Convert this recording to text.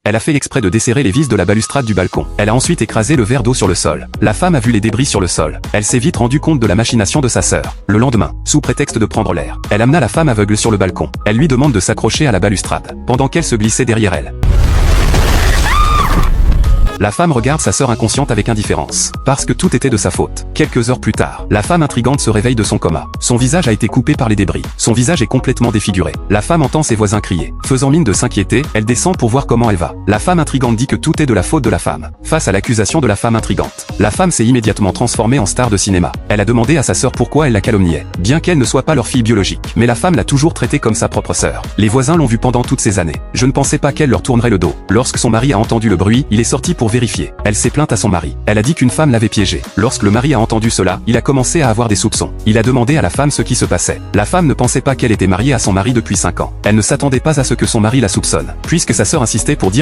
Elle a fait exprès de desserrer les vis de la balustrade du balcon. Elle a ensuite écrasé le verre d'eau sur le sol. La femme a vu les débris sur le sol. Elle s'est vite rendue compte de la machination de sa sœur. Le lendemain, sous prétexte de prendre l'air, elle amena la femme aveugle sur le balcon. Elle lui demande de s'accrocher à la balustrade, pendant qu'elle se glissait derrière elle. La femme regarde sa sœur inconsciente avec indifférence, parce que tout était de sa faute. Quelques heures plus tard, la femme intrigante se réveille de son coma. Son visage a été coupé par les débris. Son visage est complètement défiguré. La femme entend ses voisins crier. Faisant mine de s'inquiéter, elle descend pour voir comment elle va. La femme intrigante dit que tout est de la faute de la femme. Face à l'accusation de la femme intrigante, la femme s'est immédiatement transformée en star de cinéma. Elle a demandé à sa sœur pourquoi elle la calomniait, bien qu'elle ne soit pas leur fille biologique. Mais la femme l'a toujours traitée comme sa propre sœur. Les voisins l'ont vue pendant toutes ces années. Je ne pensais pas qu'elle leur tournerait le dos. Lorsque son mari a entendu le bruit, il est sorti pour vérifier. Elle s'est plainte à son mari. Elle a dit qu'une femme l'avait piégée. Lorsque le mari a entendu cela, il a commencé à avoir des soupçons. Il a demandé à la femme ce qui se passait. La femme ne pensait pas qu'elle était mariée à son mari depuis 5 ans. Elle ne s'attendait pas à ce que son mari la soupçonne, puisque sa sœur insistait pour dire que